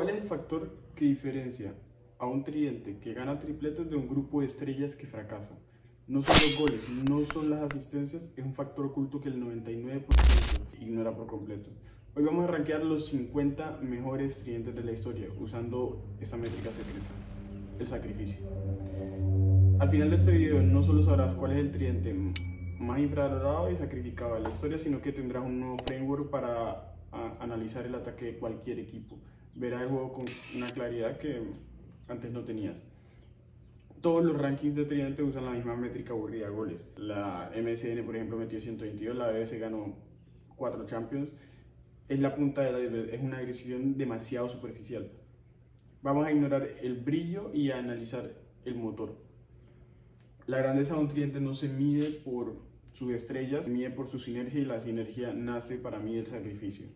¿Cuál es el factor que diferencia a un tridente que gana tripletes de un grupo de estrellas que fracasa? No son los goles, no son las asistencias, es un factor oculto que el 99% ignora por completo. Hoy vamos a rankear los 50 mejores tridentes de la historia usando esta métrica secreta, el sacrificio. Al final de este video no solo sabrás cuál es el tridente más infravalorado y sacrificado de la historia, sino que tendrás un nuevo framework para analizar el ataque de cualquier equipo. Verás el juego con una claridad que antes no tenías. Todos los rankings de tridente usan la misma métrica aburrida de goles. La MSN, por ejemplo, metió 122, la BBC ganó 4 Champions. Es la punta de la iceberg, es una agresión demasiado superficial. Vamos a ignorar el brillo y a analizar el motor. La grandeza de un tridente no se mide por sus estrellas, se mide por su sinergia, y la sinergia nace para mí del sacrificio.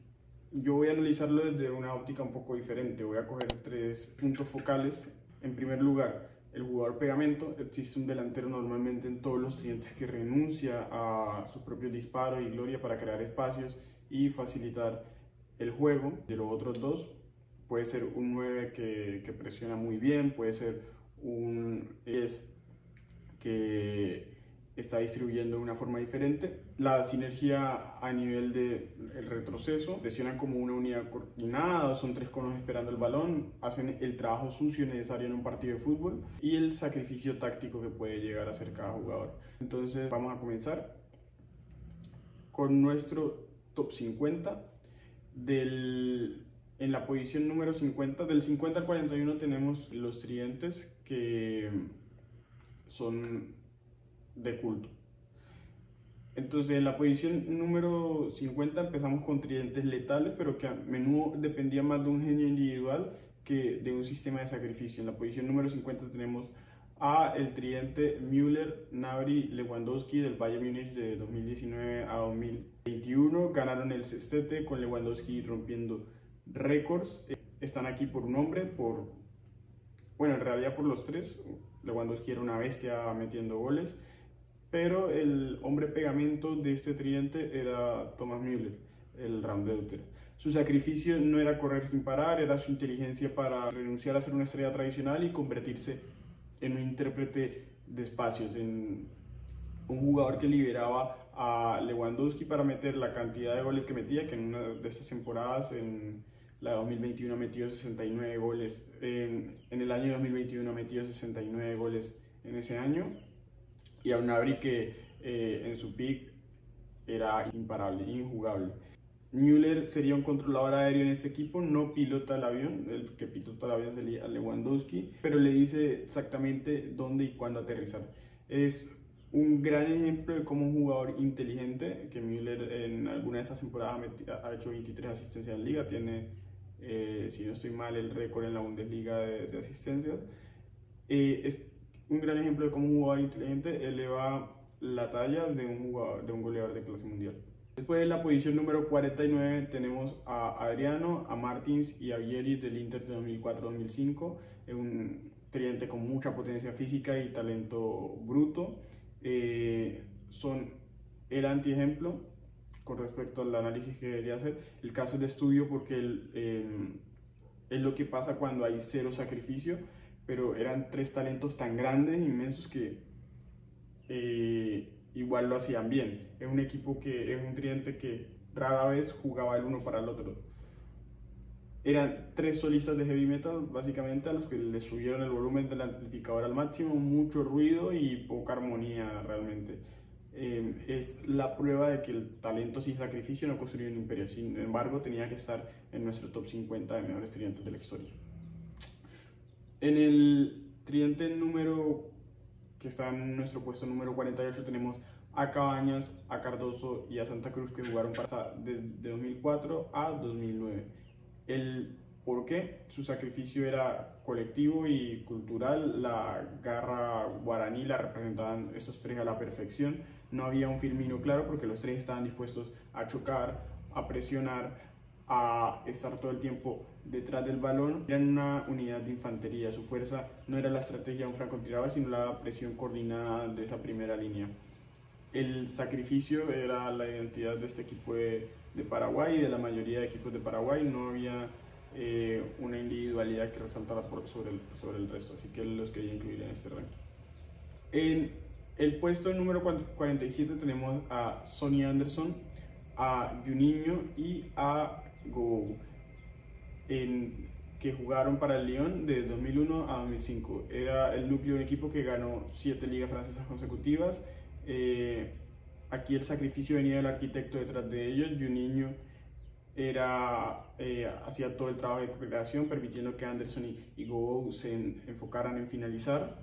Yo voy a analizarlo desde una óptica un poco diferente. Voy a coger 3 puntos focales. En primer lugar, el jugador pegamento. Existe un delantero normalmente en todos los tridentes que renuncia a sus propios disparos y gloria para crear espacios y facilitar el juego de los otros dos. Puede ser un 9 que presiona muy bien, puede ser un 10 que está distribuyendo de una forma diferente. La sinergia a nivel del retroceso, presionan como una unidad coordinada, son 3 conos esperando el balón, hacen el trabajo sucio necesario en un partido de fútbol y el sacrificio táctico que puede llegar a hacer cada jugador. Entonces vamos a comenzar con nuestro top 50. En la posición número 50, del 50 al 41 tenemos los tridentes que son de culto. Entonces en la posición número 50 empezamos con tridentes letales, pero que a menudo dependían más de un genio individual que de un sistema de sacrificio. En la posición número 50 tenemos el tridente Müller, Gnabry, Lewandowski del Bayern Múnich de 2019 a 2021. Ganaron el sextete con Lewandowski rompiendo récords. Están aquí por un hombre, bueno, en realidad por los 3. Lewandowski era una bestia metiendo goles, pero el hombre pegamento de este tridente era Thomas Müller, el Raumdeuter. Su sacrificio no era correr sin parar, era su inteligencia para renunciar a ser una estrella tradicional y convertirse en un intérprete de espacios, en un jugador que liberaba a Lewandowski para meter la cantidad de goles que metía, que en una de estas temporadas, en la 2021 metió 69 goles, en el año 2021 ha metido 69 goles en ese año, y a un Gnabry que en su peak era imparable, injugable. Müller sería un controlador aéreo en este equipo, no pilota el avión, el que pilota el avión sería Lewandowski, pero le dice exactamente dónde y cuándo aterrizar. Es un gran ejemplo de cómo un jugador inteligente, que Müller en alguna de esas temporadas ha hecho 23 asistencias en liga, tiene, si no estoy mal, el récord en la Bundesliga de asistencias. Es un gran ejemplo de cómo un jugador inteligente eleva la talla de un goleador de clase mundial. Después en la posición número 49 tenemos a Adriano, a Martins y a Vieri del Inter de 2004-2005, un tridente con mucha potencia física y talento bruto. Son el antiejemplo con respecto al análisis que debería hacer. El caso es de estudio porque es lo que pasa cuando hay cero sacrificio, pero eran 3 talentos tan grandes, inmensos, que igual lo hacían bien. Es un equipo que es un tridente que rara vez jugaba el uno para el otro. Eran 3 solistas de heavy metal, básicamente, a los que le subieron el volumen del amplificador al máximo, mucho ruido y poca armonía realmente. Es la prueba de que el talento sin sacrificio no construye un imperio. Sin embargo, tenía que estar en nuestro top 50 de mejores tridentes de la historia. En el tridente que está en nuestro puesto número 48 tenemos a Cabañas, a Cardoso y a Santa Cruz, que jugaron de 2004 a 2009. El por qué: su sacrificio era colectivo y cultural, la garra guaraní la representaban estos 3 a la perfección. No había un Firmino claro porque los 3 estaban dispuestos a chocar, a presionar, a estar todo el tiempo detrás del balón. Eran una unidad de infantería. Su fuerza no era la estrategia de un francotirador, sino la presión coordinada de esa primera línea. El sacrificio era la identidad de este equipo de Paraguay y de la mayoría de equipos de Paraguay. No había una individualidad que resaltara sobre el resto, así que los quería incluir en este ranking. En el puesto número 47 tenemos a Sonny Anderson, a Juninho y a Gou, que jugaron para el Lyon de 2001 a 2005. Era el núcleo de un equipo que ganó 7 ligas francesas consecutivas. Aquí el sacrificio venía del arquitecto detrás de ellos. Juninho hacía todo el trabajo de creación, permitiendo que Anderson y Gou se enfocaran en finalizar.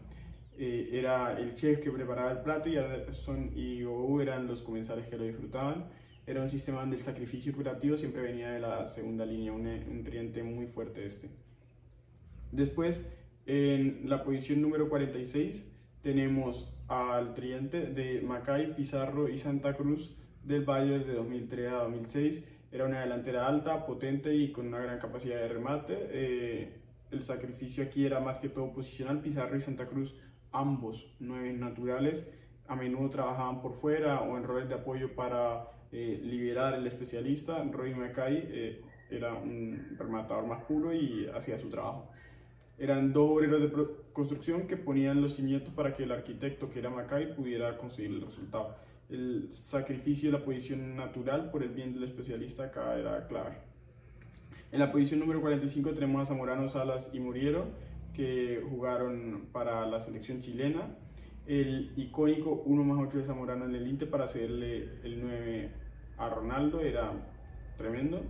Era el chef que preparaba el plato y Anderson y Gou eran los comensales que lo disfrutaban. Era un sistema donde el sacrificio curativo siempre venía de la segunda línea, un tridente muy fuerte este. Después, en la posición número 46, tenemos al tridente de Macay, Pizarro y Santa Cruz del Bayern de 2003 a 2006. Era una delantera alta, potente y con una gran capacidad de remate. El sacrificio aquí era más que todo posicional. Pizarro y Santa Cruz, ambos 9 naturales, a menudo trabajaban por fuera o en roles de apoyo para liberar el especialista. Roy Macay era un rematador más puro y hacía su trabajo. Eran 2 obreros de construcción que ponían los cimientos para que el arquitecto, que era Macay, pudiera conseguir el resultado. El sacrificio de la posición natural por el bien del especialista acá era clave. En la posición número 45 tenemos a Zamorano, Salas y Muriero, que jugaron para la selección chilena. El icónico 1+8 de Zamorano en el Inter para hacerle el 9 a Ronaldo era tremendo.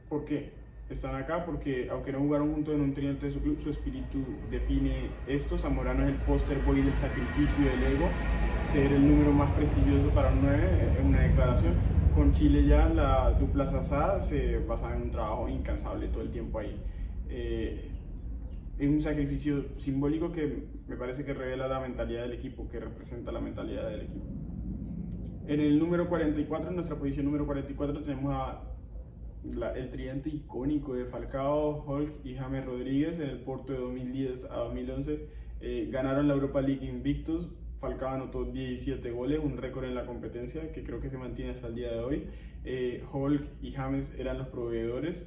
¿Por qué? Están acá porque, aunque no jugaron juntos en un tridente de su club, su espíritu define esto. Zamorano es el poster boy del sacrificio del ego, ser el número más prestigioso para un 9 en una declaración. Con Chile ya la dupla Sasá se basaba en un trabajo incansable todo el tiempo ahí. Es un sacrificio simbólico que me parece que revela la mentalidad del equipo, que representa la mentalidad del equipo. En el número 44, en nuestra posición número 44, tenemos el tridente icónico de Falcao, Hulk y James Rodríguez. En el Porto de 2010 a 2011 ganaron la Europa League invictos. Falcao anotó 17 goles, un récord en la competencia que creo que se mantiene hasta el día de hoy. Hulk y James eran los proveedores.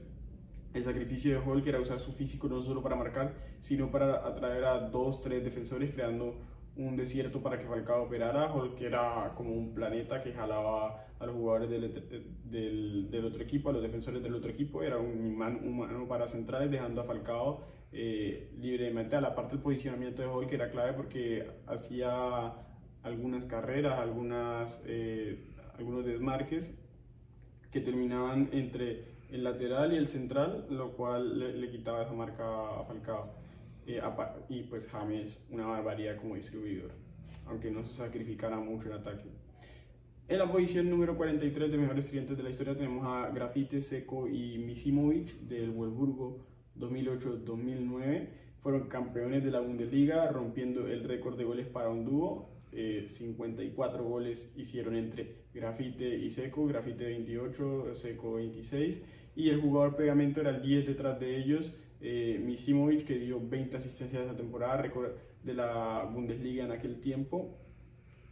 El sacrificio de Hulk era usar su físico no solo para marcar, sino para atraer a 2-3 defensores, creando un desierto para que Falcao operara. Hulk era como un planeta que jalaba a los jugadores del otro equipo, a los defensores del otro equipo. Era un imán humano para centrales, dejando a Falcao libremente. A la parte del posicionamiento de Hulk era clave porque hacía algunas carreras, algunos desmarques que terminaban entre el lateral y el central, lo cual le quitaba esa marca a Falcao. Y pues James, una barbaridad como distribuidor, aunque no se sacrificara mucho en ataque. En la posición número 43 de mejores tridentes de la historia tenemos a Grafite, Seco y Misimovic del Wolfsburgo 2008-2009. Fueron campeones de la Bundesliga, rompiendo el récord de goles para un dúo. 54 goles hicieron entre Grafite y Seco, Grafite 28, Seco 26, y el jugador pegamento era el 10 detrás de ellos, Misimovic, que dio 20 asistencias esa temporada, récord de la Bundesliga en aquel tiempo.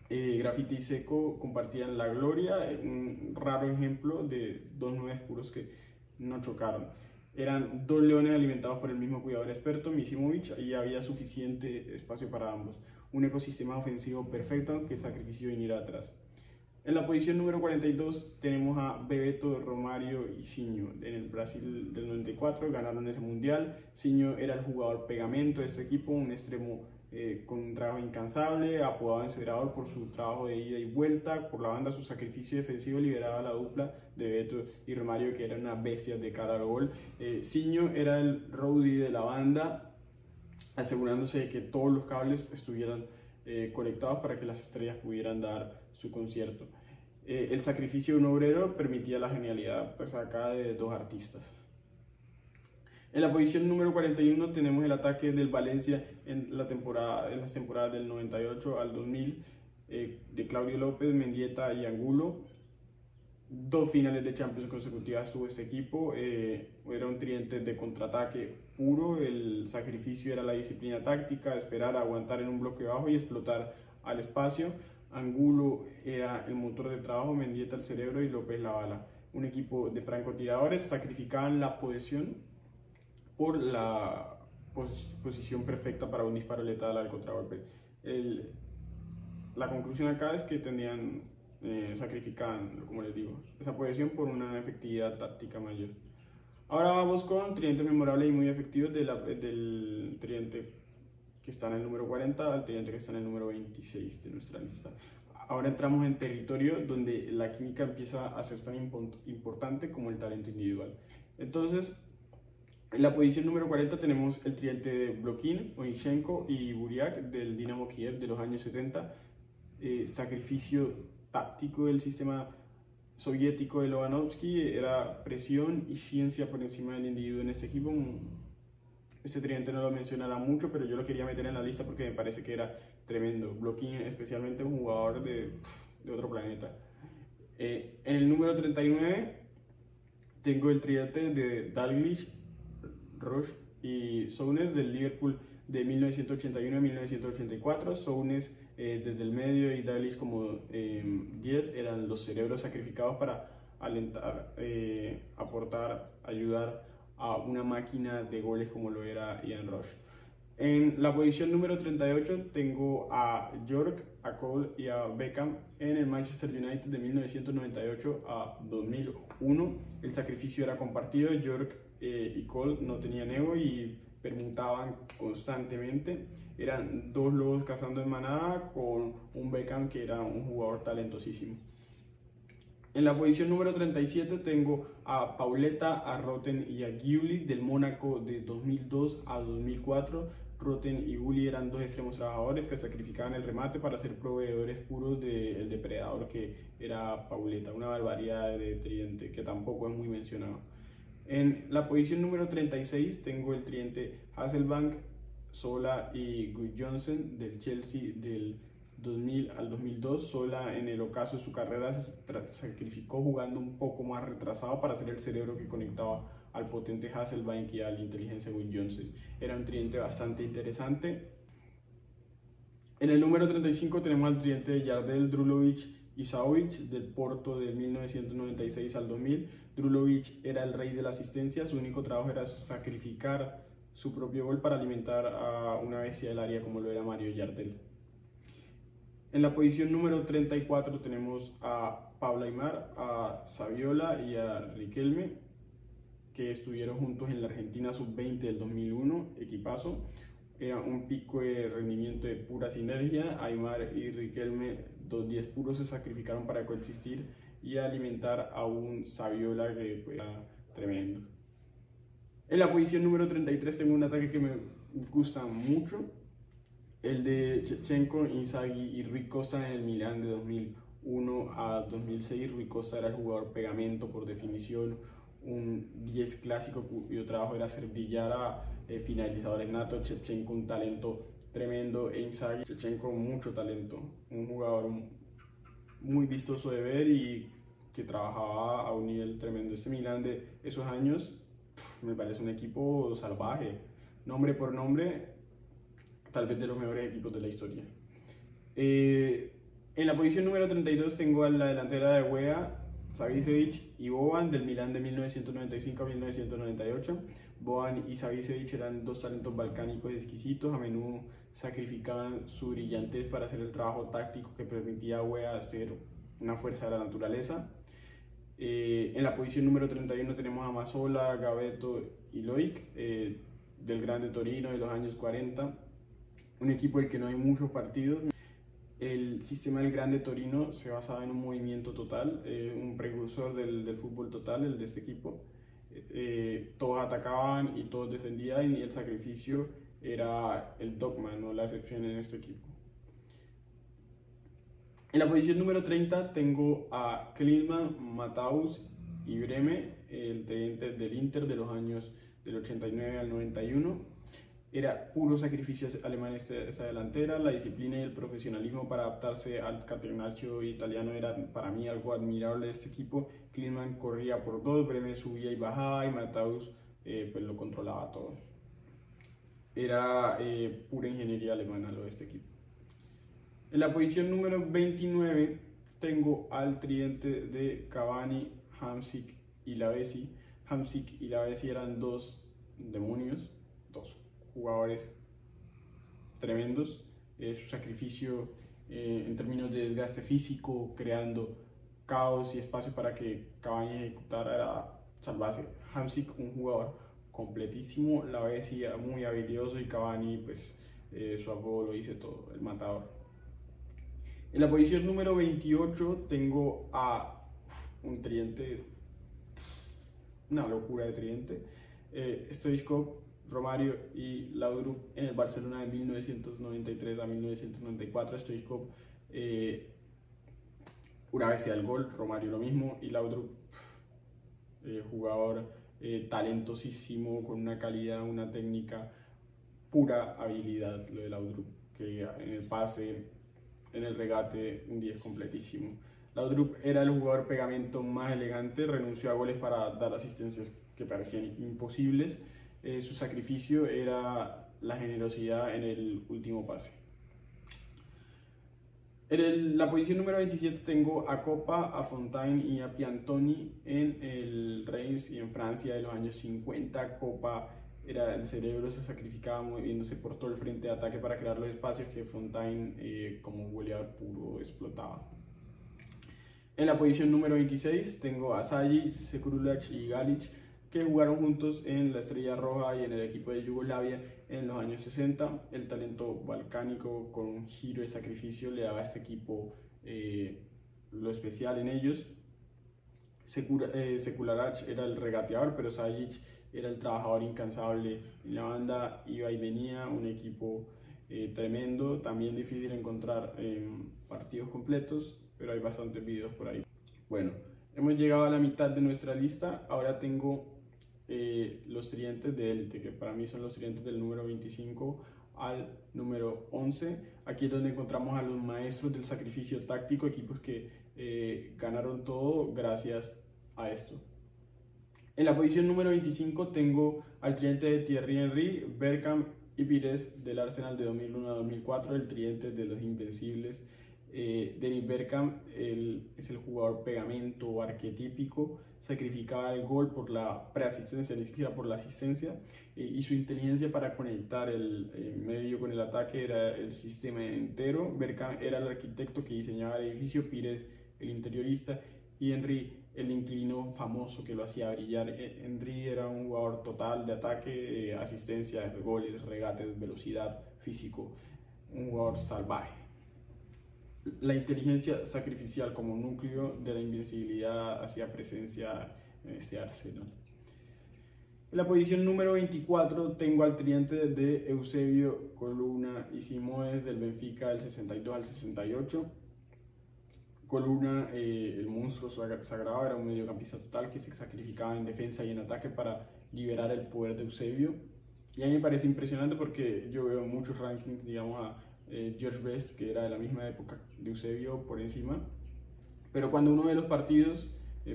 Grafite y Seco compartían la gloria, un raro ejemplo de 2 9 puros que no chocaron. Eran 2 leones alimentados por el mismo cuidador experto, Misimovic, y había suficiente espacio para ambos. Un ecosistema ofensivo perfecto que el sacrificio viniera atrás. En la posición número 42 tenemos a Bebeto, Romario y Sinho. En el Brasil del 94 ganaron ese mundial. Sinho era el jugador pegamento de este equipo, un extremo con un trabajo incansable, apodado encedrador por su trabajo de ida y vuelta. Por la banda, su sacrificio defensivo liberaba a la dupla de Bebeto y Romario, que eran unas bestias de cara al gol. Sinho era el roadie de la banda, asegurándose de que todos los cables estuvieran conectados para que las estrellas pudieran dar su concierto. El sacrificio de un obrero permitía la genialidad pues acá de 2 artistas. En la posición número 41 tenemos el ataque del Valencia en las temporadas del 98 al 2000, de Claudio López, Mendieta y Angulo. 2 finales de Champions consecutivas tuvo este equipo. Era un tridente de contraataque puro. El sacrificio era la disciplina táctica, esperar, aguantar en un bloque bajo y explotar al espacio. Angulo era el motor de trabajo, Mendieta el cerebro y López la bala. un equipo de francotiradores, sacrificaban la posesión por la posición perfecta para un disparo letal al contragolpe. La conclusión acá es que sacrificaban, como les digo, esa posesión por una efectividad táctica mayor. Ahora vamos con tridentes memorables y muy efectivos del tridente que está en el número 40 al tridente que está en el número 26 de nuestra lista. Ahora entramos en territorio donde la química empieza a ser tan importante como el talento individual. Entonces, en la posición número 40 tenemos el tridente de Blokin, Onishenko y Buriak del Dinamo Kiev de los años 70. Sacrificio táctico del sistema soviético de Lobanovsky, era presión y ciencia por encima del individuo en este equipo. Este tridente no lo mencionará mucho, pero yo lo quería meter en la lista porque me parece que era tremendo. Blokin, especialmente un jugador de otro planeta. En el número 39 tengo el tridente de Dalglish, Roche y Souness del Liverpool de 1981 a 1984. Souness desde el medio y Dalglish como 10 eran los cerebros sacrificados para alentar, aportar, ayudar a una máquina de goles como lo era Ian Rush. En la posición número 38 tengo a York, a Cole y a Beckham en el Manchester United de 1998 a 2001. El sacrificio era compartido. York y Cole no tenían ego y permutaban constantemente. Eran dos lobos cazando en manada con un Beckham que era un jugador talentosísimo. En la posición número 37 tengo a Pauletta, a Roten y a Gulli del Mónaco de 2002 a 2004. Roten y Gulli eran dos extremos trabajadores que sacrificaban el remate para ser proveedores puros del depredador que era Pauletta, una barbaridad de tridente que tampoco es muy mencionado. En la posición número 36 tengo el tridente Hasselbank, Sola y Gudjohnsen del Chelsea del 2000 al 2002. Sola en el ocaso de su carrera se sacrificó jugando un poco más retrasado para ser el cerebro que conectaba al potente Hasselbank y a la inteligencia de Gudjohnsen. Era un tridente bastante interesante. En el número 35 tenemos al tridente de Jardel, Drulovic y Savic del Porto de 1996 al 2000. Drulovic era el rey de la asistencia, su único trabajo era sacrificar su propio gol para alimentar a una bestia del área como lo era Mario Jardel. En la posición número 34 tenemos a Pablo Aimar, a Saviola y a Riquelme, que estuvieron juntos en la Argentina Sub-20 del 2001, equipazo. Era un pico de rendimiento de pura sinergia. Aimar y Riquelme, 2-10 puros, se sacrificaron para coexistir y alimentar a un Saviola que era tremendo. En la posición número 33 tengo un ataque que me gusta mucho, el de Shevchenko, Inzaghi y Rui Costa en el Milán de 2001 a 2006. Rui Costa era el jugador pegamento por definición, un 10 clásico cuyo trabajo era hacer brillar a finalizadores natos. Shevchenko un talento tremendo e Inzaghi, Shevchenko mucho talento, un jugador muy vistoso de ver y que trabajaba a un nivel tremendo. Este Milán de esos años me parece un equipo salvaje, nombre por nombre, tal vez de los mejores equipos de la historia. En la posición número 32 tengo a la delantera de Wea, Savicevic y Boban del Milán de 1995 a 1998. Boban y Savicevic eran dos talentos balcánicos exquisitos, a menudo sacrificaban su brillantez para hacer el trabajo táctico que permitía a Wea ser una fuerza de la naturaleza. En la posición número 31 tenemos a Mazzola, Gavetto y Loic del Grande Torino de los años 40, un equipo del que no hay muchos partidos. El sistema del Grande Torino se basaba en un movimiento total, un precursor del fútbol total, el de este equipo. Todos atacaban y todos defendían y el sacrificio era el dogma, no la excepción en este equipo. En la posición número 30 tengo a Klinsmann, Matthaus y Brehme, el tridente del Inter de los años del 89 al 91. Era puro sacrificio alemán esta delantera. La disciplina y el profesionalismo para adaptarse al catenaccio italiano era para mí algo admirable de este equipo. Klinsmann corría por dos, Brehme subía y bajaba y Matthaus pues lo controlaba todo. Era pura ingeniería alemana lo de este equipo. En la posición número 29 tengo al tridente de Cavani, Hamsik y Lavezzi. Hamsik y Lavezzi eran dos demonios, dos jugadores tremendos. Su sacrificio en términos de desgaste físico, creando caos y espacio para que Cavani ejecutara, era salvaje. Hamsik, un jugador completísimo, Lavezzi muy habilidoso, y Cavani, pues su apodo lo dice todo, el matador. En la posición número 28 tengo a un tridente, una locura de tridente, Stoichkov, Romario y Laudrup en el Barcelona de 1993 a 1994. Stoichkov, una bestia del gol, Romario lo mismo, y Laudrup, jugador talentosísimo, con una calidad, una técnica, pura habilidad lo de Laudrup, que en el pase, en el regate, un 10 completísimo. Laudrup era el jugador pegamento más elegante, renunció a goles para dar asistencias que parecían imposibles. Su sacrificio era la generosidad en el último pase. En la posición número 27 tengo a Copa, a Fontaine y a Piantoni en el Reims y en Francia de los años 50. Copa era el cerebro, se sacrificaba moviéndose por todo el frente de ataque para crear los espacios que Fontaine, como un goleador puro, explotaba. En la posición número 26 tengo a Sajic, Sekurulic y Galic, que jugaron juntos en la Estrella Roja y en el equipo de Yugoslavia en los años 60. El talento balcánico con un giro de sacrificio le daba a este equipo lo especial en ellos. Sekulic era el regateador, pero Sajic era el trabajador incansable. En la banda iba y venía, un equipo tremendo, también difícil encontrar partidos completos, pero hay bastantes videos por ahí. Bueno, hemos llegado a la mitad de nuestra lista. Ahora tengo los tridentes de élite, que para mí son los tridentes del número 25 al número 11. Aquí es donde encontramos a los maestros del sacrificio táctico, equipos que ganaron todo gracias a esto. En la posición número 25 tengo al tridente de Thierry Henry, Bergkamp y Pires del Arsenal de 2001 a 2004, el tridente de los invencibles. Dennis Bergkamp es el jugador pegamento arquetípico, sacrificaba el gol por la preasistencia, ni siquiera por la asistencia, y su inteligencia para conectar el medio con el ataque era el sistema entero. Bergkamp era el arquitecto que diseñaba el edificio, Pires el interiorista y Henry el inquilino famoso que lo hacía brillar. Henry era un jugador total de ataque, asistencia, goles, regates, velocidad, físico, un jugador salvaje. La inteligencia sacrificial como núcleo de la invencibilidad hacía presencia en este Arsenal. En la posición número 24 tengo al tridente de Eusebio, Coluna y Simoes del Benfica del 62 al 68. Coluna, el monstruo sagrado, era un mediocampista total que se sacrificaba en defensa y en ataque para liberar el poder de Eusebio. Y a mí me parece impresionante porque yo veo muchos rankings, digamos, a George Best, que era de la misma época de Eusebio, por encima, pero cuando uno ve los partidos,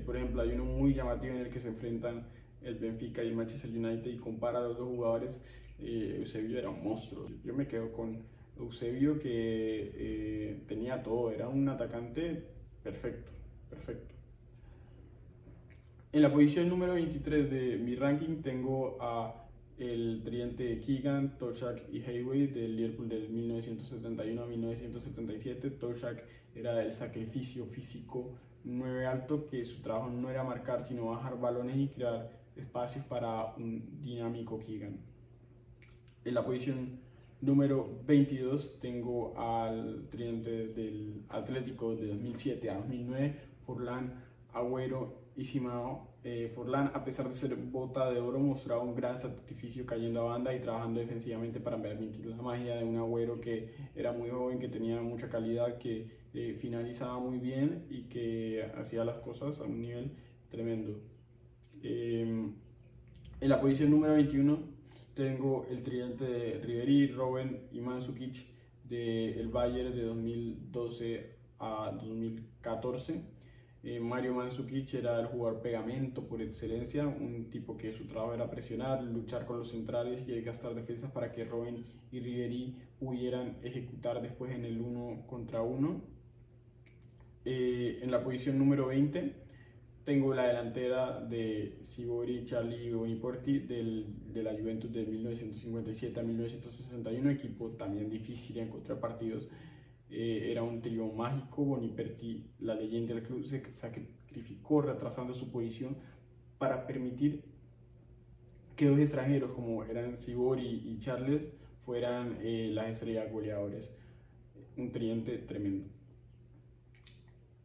por ejemplo, hay uno muy llamativo en el que se enfrentan el Benfica y el Manchester United y compara a los dos jugadores. Eusebio era un monstruo. Yo me quedo con Eusebio, que tenía todo, era un atacante perfecto. En la posición número 23 de mi ranking tengo a el tridente Keegan, Toshak y Hayway del Liverpool del 1971 a 1977. Toshak era el sacrificio físico, 9 alto, que su trabajo no era marcar sino bajar balones y crear espacios para un dinámico Keegan. En la posición número 22 tengo al tridente del Atlético de 2007 a 2009, Forlán, Agüero y Simao. Forlán, a pesar de ser bota de oro, mostraba un gran sacrificio cayendo a banda y trabajando defensivamente para permitir la magia de un Agüero que era muy joven, que tenía mucha calidad, que finalizaba muy bien y que hacía las cosas a un nivel tremendo. En la posición número 21 tengo el tridente de Ribéry, Robben y Mandzukic del Bayern de 2012 a 2014. Mario Mandzukic era el jugador pegamento por excelencia, un tipo que su trabajo era presionar, luchar con los centrales y gastar defensas para que Robben y Ribéry pudieran ejecutar después en el 1 contra 1. En la posición número 20 tengo la delantera de Sivori, Charlie Boniporti de la Juventus de 1957 a 1961, equipo también difícil de encontrar partidos. Era un trío mágico. Boniperti, la leyenda del club, se sacrificó retrasando su posición para permitir que dos extranjeros como eran Sivori y Charles fueran las estrellas goleadores. Un tridente tremendo.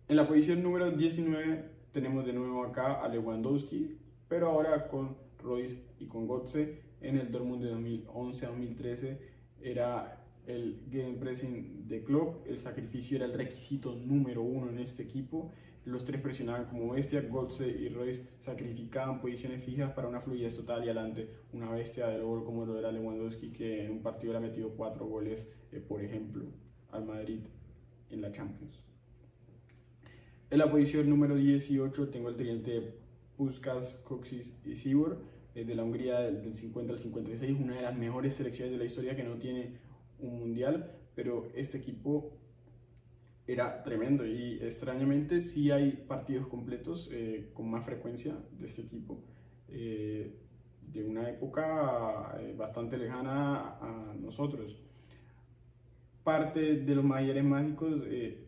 En la posición número 19 tenemos de nuevo acá a Lewandowski, pero ahora con Royce y con Götze. En el Dortmund de 2011 a 2013 era el gegenpressing de Klopp, el sacrificio era el requisito número uno en este equipo. Los tres presionaban como bestia. Götze y Royce sacrificaban posiciones fijas para una fluidez total, y adelante una bestia del gol como lo era Lewandowski, que en un partido le ha metido 4 goles, por ejemplo, al Madrid en la Champions. En la posición número 18 tengo el tridente de Puskás, Kocsis y Sibor, de la Hungría del 50 al 56, una de las mejores selecciones de la historia que no tiene un mundial, pero este equipo era tremendo, y extrañamente sí hay partidos completos con más frecuencia de este equipo, de una época bastante lejana a nosotros. Parte de los mayores mágicos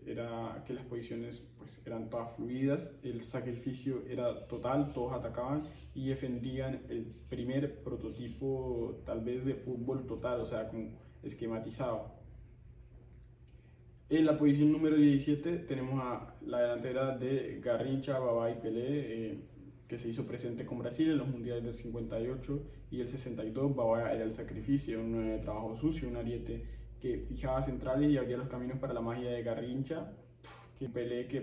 era que las posiciones pues, eran todas fluidas, el sacrificio era total, todos atacaban y defendían el primer prototipo tal vez de fútbol total, o sea, como esquematizado. En la posición número 17 tenemos a la delantera de Garrincha, Babá y Pelé, que se hizo presente con Brasil en los mundiales del 58 y el 62. Babá era el sacrificio, un trabajo sucio, un ariete que fijaba centrales y abría los caminos para la magia de Garrincha. Que Pelé, que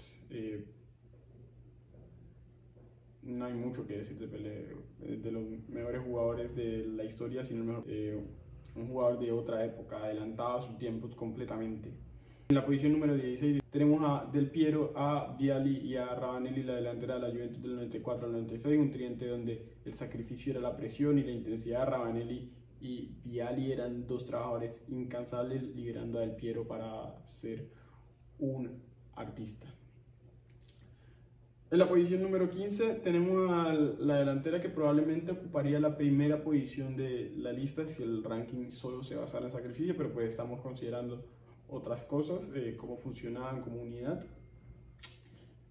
no hay mucho que decir de Pelé, de los mejores jugadores de la historia, sino el mejor, un jugador de otra época, adelantado a su tiempo completamente. En la posición número 16 tenemos a Del Piero, a Vialli y a Ravanelli, la delantera de la Juventus del 94 al 96, un tridente donde el sacrificio era la presión y la intensidad. Ravanelli y Vialli eran dos trabajadores incansables, liderando a Del Piero para ser un artista. En la posición número 15 tenemos a la delantera que probablemente ocuparía la primera posición de la lista si el ranking solo se basara en sacrificio, pero pues estamos considerando otras cosas, cómo funcionaban como unidad.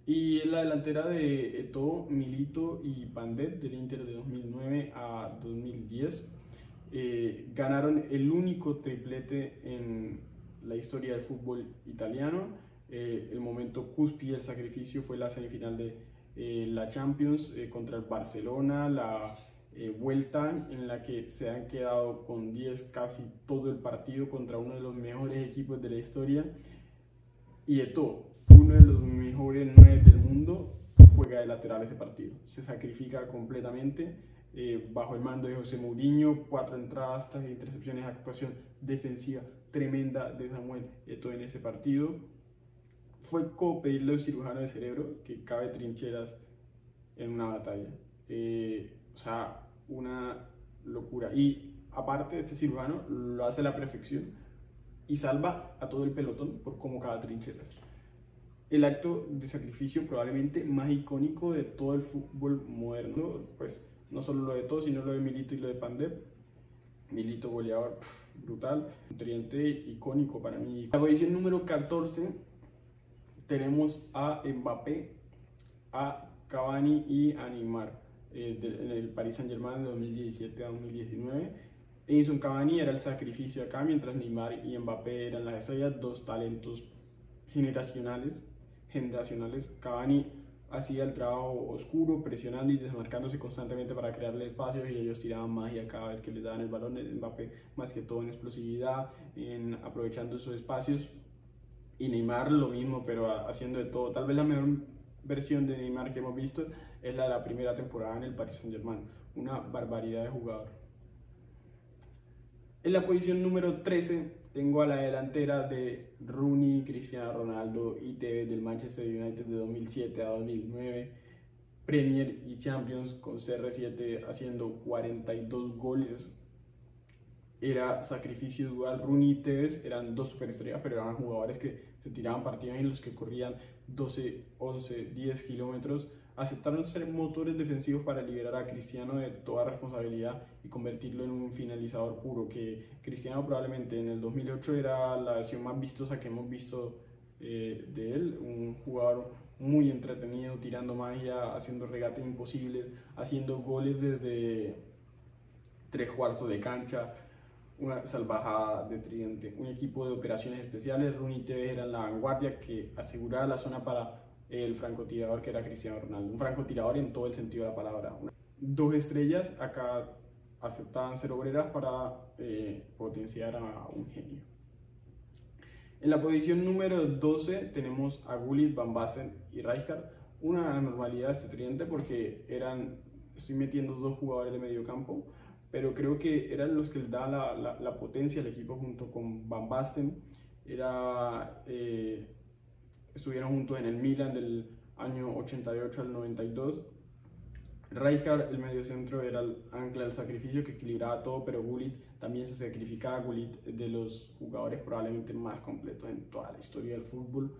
Y en la delantera de Eto'o, Milito y Pandev del Inter de 2009 a 2010, ganaron el único triplete en la historia del fútbol italiano. El momento cúspide del sacrificio fue la semifinal de la Champions contra el Barcelona, la vuelta en la que se han quedado con 10 casi todo el partido contra uno de los mejores equipos de la historia, y Eto'o, uno de los mejores 9 del mundo, juega de lateral ese partido, se sacrifica completamente bajo el mando de José Mourinho. 4 entradas, 3 intercepciones, actuación defensiva tremenda de Samuel Eto'o en ese partido. Fue como pedirle a un cirujano de cerebro que cabe trincheras en una batalla. O sea, una locura. Y aparte, este cirujano lo hace a la perfección y salva a todo el pelotón por cómo cabe trincheras. El acto de sacrificio probablemente más icónico de todo el fútbol moderno, pues no solo lo de Eto'o, sino lo de Milito y lo de Pandev. Milito goleador, brutal, un tridente icónico para mí. En la posición número 14 tenemos a Mbappé, a Cavani y a Neymar. En el Paris Saint-Germain de 2017 a 2019. Edinson Cavani era el sacrificio acá, mientras Neymar y Mbappé eran las estrellas, dos talentos generacionales. Cavani hacía el trabajo oscuro, presionando y desmarcándose constantemente para crearle espacios, y ellos tiraban magia cada vez que les daban el balón. Mbappé más que todo en explosividad, en aprovechando esos espacios, y Neymar lo mismo, pero haciendo de todo. Tal vez la mejor versión de Neymar que hemos visto es la de la primera temporada en el Paris Saint-Germain, una barbaridad de jugador. En la posición número 13 tengo a la delantera de Rooney, Cristiano Ronaldo y Tevez del Manchester United de 2007 a 2009, Premier y Champions con CR7 haciendo 42 goles. Era sacrificio dual. Rooney y Tevez eran dos superestrellas, pero eran jugadores que se tiraban partidos en los que corrían 12, 11, 10 kilómetros aceptaron ser motores defensivos para liberar a Cristiano de toda responsabilidad y convertirlo en un finalizador puro, que Cristiano probablemente en el 2008 era la versión más vistosa que hemos visto de él, un jugador muy entretenido, tirando magia, haciendo regates imposibles, haciendo goles desde 3 cuartos de cancha, una salvajada de tridente, un equipo de operaciones especiales. Rooney Tevez era la vanguardia que aseguraba la zona para el francotirador que era Cristiano Ronaldo, un francotirador en todo el sentido de la palabra. 2 estrellas acá aceptaban ser obreras para potenciar a un genio. En la posición número 12 tenemos a Gullit, Van Basten y Rijkaard. Una anormalidad de este tridente porque estoy metiendo 2 jugadores de medio campo, pero creo que eran los que le daban la potencia al equipo junto con Van Basten. Estuvieron juntos en el Milan del año 88 al 92. Rijkaard, el mediocentro, era el ancla del sacrificio que equilibraba todo, pero Gullit también se sacrificaba. Gullit, de los jugadores probablemente más completos en toda la historia del fútbol.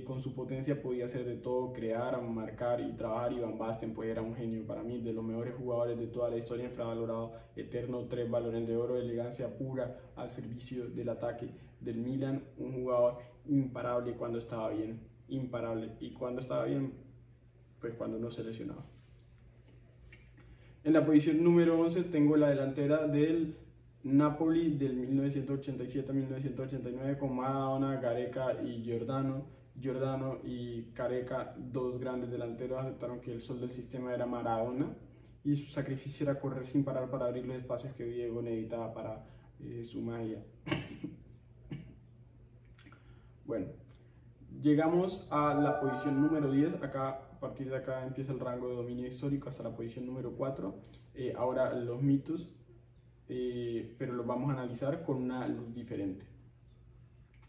Con su potencia podía hacer de todo, crear, marcar y trabajar, y Van Basten pues era un genio para mí, de los mejores jugadores de toda la historia, infravalorado, eterno, 3 balones de oro, elegancia pura al servicio del ataque del Milan, un jugador imparable cuando estaba bien, imparable, y cuando estaba bien, pues cuando no se lesionaba. En la posición número 11 tengo la delantera del Napoli del 1987 a 1989 con Maradona, Gareca y Giordano. Giordano y Careca, 2 grandes delanteros, aceptaron que el sol del sistema era Maradona y su sacrificio era correr sin parar para abrir los espacios que Diego necesitaba para su magia. Bueno, llegamos a la posición número 10. Acá, a partir de acá empieza el rango de dominio histórico hasta la posición número 4. Ahora los mitos, pero los vamos a analizar con una luz diferente.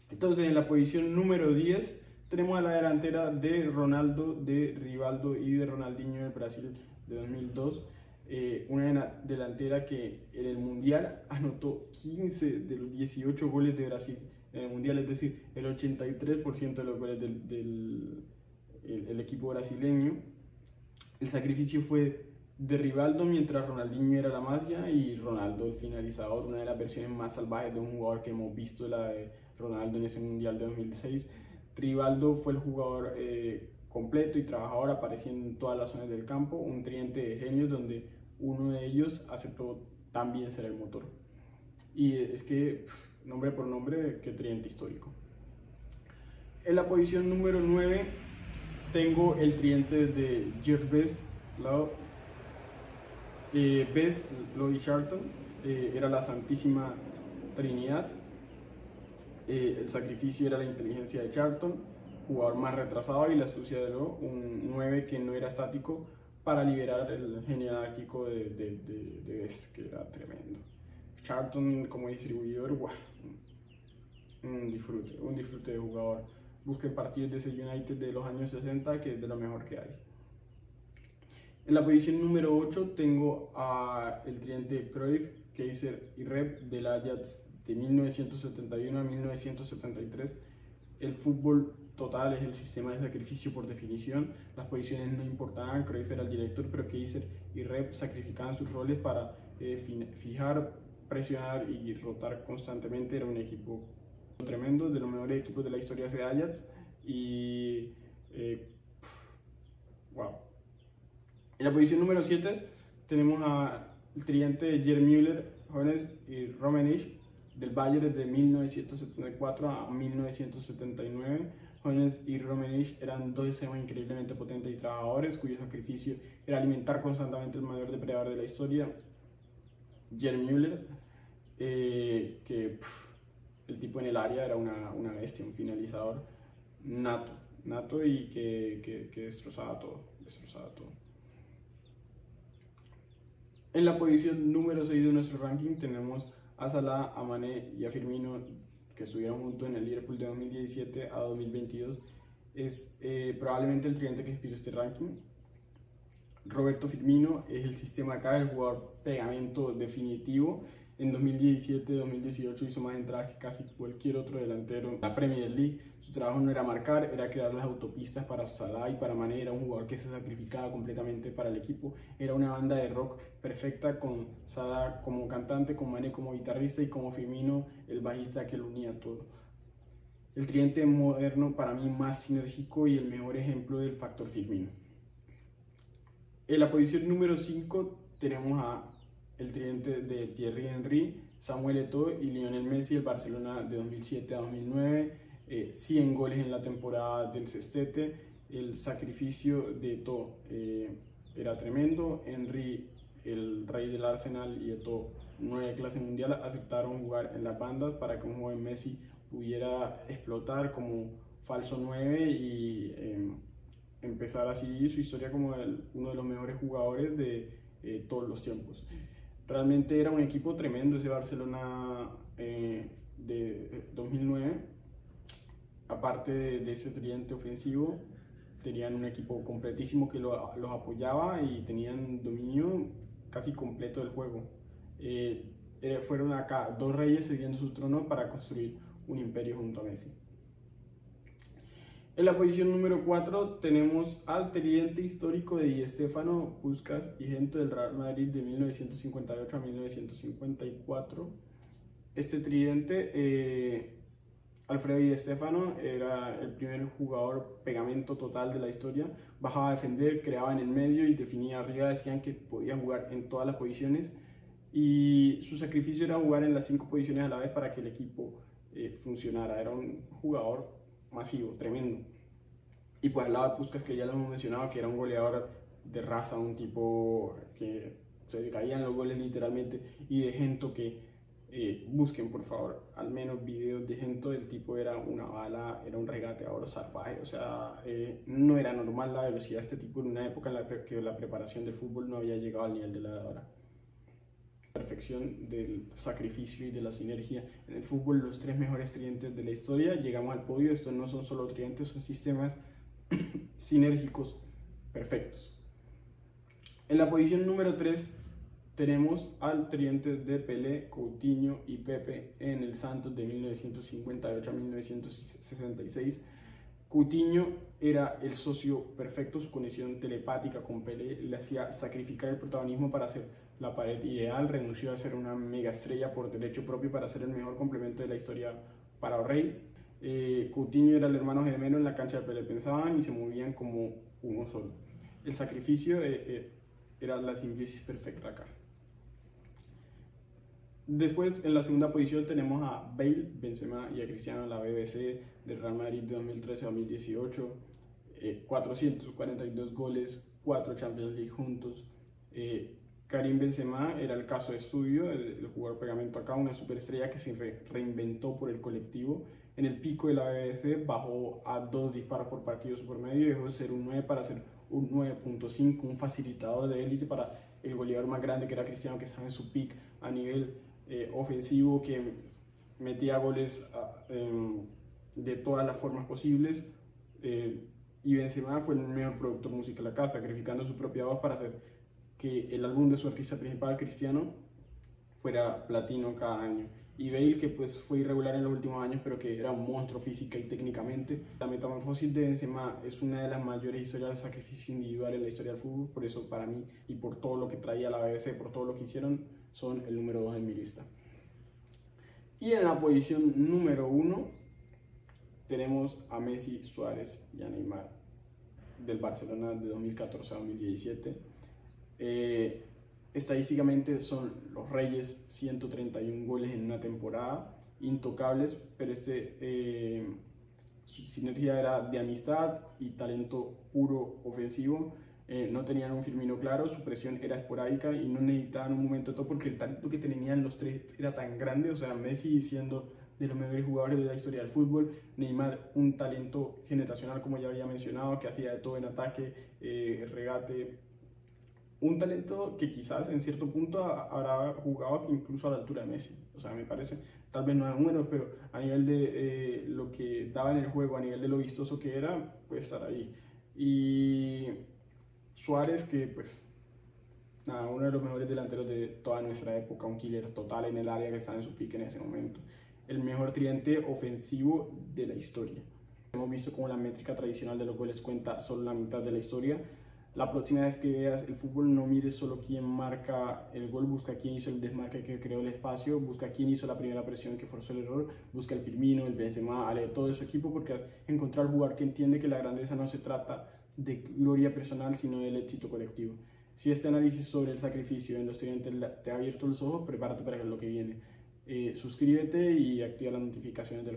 Entonces, en la posición número 10 tenemos a la delantera de Ronaldo, de Rivaldo y de Ronaldinho del Brasil de 2002. Una delantera que en el Mundial anotó 15 de los 18 goles de Brasil en el Mundial, es decir, el 83% de los goles del equipo brasileño. El sacrificio fue de Rivaldo, mientras Ronaldinho era la magia y Ronaldo el finalizador, una de las versiones más salvajes de un jugador que hemos visto, la de Ronaldo en ese Mundial de 2006. Rivaldo fue el jugador completo y trabajador, apareciendo en todas las zonas del campo, un tridente de genios donde uno de ellos aceptó también ser el motor. Y es que, nombre por nombre, qué tridente histórico. En la posición número 9 tengo el tridente de George Best, Best, Lowe y Charlton. Era la santísima trinidad. El sacrificio era la inteligencia de Charlton, jugador más retrasado, y la astucia de Lowe, un 9 que no era estático, para liberar el genio anárquico de Best, que era tremendo. Charlton como distribuidor, wow, un disfrute de jugador. Busquen partidos de ese United de los años 60, que es de lo mejor que hay. En la posición número 8 tengo el tridente Cruyff, Kaiser y Rep del Ajax de 1971 a 1973. El fútbol total es el sistema de sacrificio por definición. Las posiciones no importaban, Cruyff era el director, pero Kaiser y Rep sacrificaban sus roles para fijar, presionar y rotar constantemente. Era un equipo tremendo, de los mejores equipos de la historia de Ajax. Y wow. En la posición número 7 tenemos al tridente de Gerd Müller, Hoeneß y Rummenigge del Bayern de 1974 a 1979. Hoeneß y Rummenigge eran 2 extremos increíblemente potentes y trabajadores, cuyo sacrificio era alimentar constantemente el mayor depredador de la historia, Gerd Müller, que el tipo en el área era una bestia, un finalizador nato y que destrozaba todo. En la posición número 6 de nuestro ranking tenemos a Salah, a Mané y a Firmino, que estuvieron juntos en el Liverpool de 2017 a 2022. Es probablemente el tridente que inspiró este ranking. Roberto Firmino es el sistema acá, el jugador pegamento definitivo. En 2017-2018 hizo más entradas que casi cualquier otro delantero en la Premier League. Su trabajo no era marcar, era crear las autopistas para Salah y para Mané. Era un jugador que se sacrificaba completamente para el equipo. Era una banda de rock perfecta, con Salah como cantante, con Mané como guitarrista y como Firmino el bajista, que lo unía todo. El tridente moderno para mí más sinérgico y el mejor ejemplo del factor Firmino. En la posición número 5 tenemos a el tridente de Thierry Henry, Samuel Eto'o y Lionel Messi, el Barcelona de 2007 a 2009, 100 goles en la temporada del sextete. El sacrificio de Eto'o era tremendo. Henry, el rey del Arsenal, y Eto'o, 9 clase mundial, aceptaron jugar en las bandas para que un joven Messi pudiera explotar como falso 9 y empezar así su historia como uno de los mejores jugadores de todos los tiempos. Realmente era un equipo tremendo ese Barcelona de 2009. Aparte de ese tridente ofensivo, tenían un equipo completísimo que los apoyaba y tenían dominio casi completo del juego. Fueron acá dos reyes cediendo su trono para construir un imperio junto a Messi. En la posición número 4 tenemos al tridente histórico de Di Stéfano, Puskás y Gento del Real Madrid de 1958 a 1954. Este tridente, Alfredo Di Stéfano, era el primer jugador pegamento total de la historia. Bajaba a defender, creaba en el medio y definía arriba. Decían que podía jugar en todas las posiciones y su sacrificio era jugar en las 5 posiciones a la vez para que el equipo funcionara. Era un jugador masivo, tremendo. Y pues al lado de Puskás, que ya lo hemos mencionado, que era un goleador de raza, un tipo que se caían los goles literalmente. Y de Gento, que busquen por favor al menos videos de Gento. El tipo era una bala, era un regateador salvaje, o sea, no era normal la velocidad de este tipo en una época en la que la preparación del fútbol no había llegado al nivel de la de ahora. Perfección del sacrificio y de la sinergia. En el fútbol, los 3 mejores tridentes de la historia, llegamos al podio. Estos no son solo tridentes, son sistemas sinérgicos perfectos. En la posición número 3 tenemos al tridente de Pelé, Coutinho y Pepe en el Santos de 1958 a 1966. Coutinho era el socio perfecto, su conexión telepática con Pelé le hacía sacrificar el protagonismo para hacer la pared ideal. Renunció a ser una mega estrella por derecho propio para ser el mejor complemento de la historia para el rey. Coutinho era el hermano gemelo en la cancha de Pelé, pensaban y se movían como uno solo. El sacrificio era la simbiosis perfecta acá. Después, en la segunda posición tenemos a Bale, Benzema y a Cristiano, la BBC del Real Madrid de 2013 a 2018. 442 goles, 4 Champions League juntos. Karim Benzema era el caso de estudio, el jugador pegamento acá, una superestrella que se reinventó por el colectivo. En el pico de la BBC bajó a 2 disparos por partido por medio, dejó de ser un 9 para ser un 9.5, un facilitador de élite para el goleador más grande, que era Cristiano, que estaba en su pick a nivel ofensivo, que metía goles de todas las formas posibles. Y Benzema fue el mejor productor musical acá, sacrificando su propia voz para hacer que el álbum de su artista principal, Cristiano, fuera platino cada año. Y Bale, que pues fue irregular en los últimos años, pero que era un monstruo física y técnicamente. La metamorfosis de Benzema es una de las mayores historias de sacrificio individual en la historia del fútbol. Por eso, para mí, y por todo lo que traía la BBC, por todo lo que hicieron, son el número 2 en mi lista. Y en la posición número 1 tenemos a Messi, Suárez y a Neymar del Barcelona de 2014 a 2017. Estadísticamente son los reyes, 131 goles en una temporada, intocables, pero su sinergia era de amistad y talento puro ofensivo. No tenían un Firmino claro, su presión era esporádica y no necesitaban un momento todo, porque el talento que tenían los 3 era tan grande. O sea, Messi siendo de los mejores jugadores de la historia del fútbol, Neymar un talento generacional, como ya había mencionado, que hacía de todo en ataque, regate, un talento que quizás en cierto punto habrá jugado incluso a la altura de Messi. O sea, me parece, tal vez no de números, pero a nivel de lo que daba en el juego, a nivel de lo vistoso que era, puede estar ahí. Y Suárez, que pues nada, uno de los mejores delanteros de toda nuestra época, un killer total en el área que estaba en su pique en ese momento. El mejor tridente ofensivo de la historia. Hemos visto como la métrica tradicional de los goles cuenta solo la mitad de la historia. La próxima vez que veas el fútbol, no mires solo quién marca el gol, busca quién hizo el desmarque que creó el espacio, busca quién hizo la primera presión que forzó el error, busca el Firmino, el Benzema, Ale, todo su equipo, porque encontrar jugador que entiende que la grandeza no se trata de gloria personal, sino del éxito colectivo. Si este análisis sobre el sacrificio en los estudiantes te ha abierto los ojos, prepárate para lo que viene. Suscríbete y activa las notificaciones del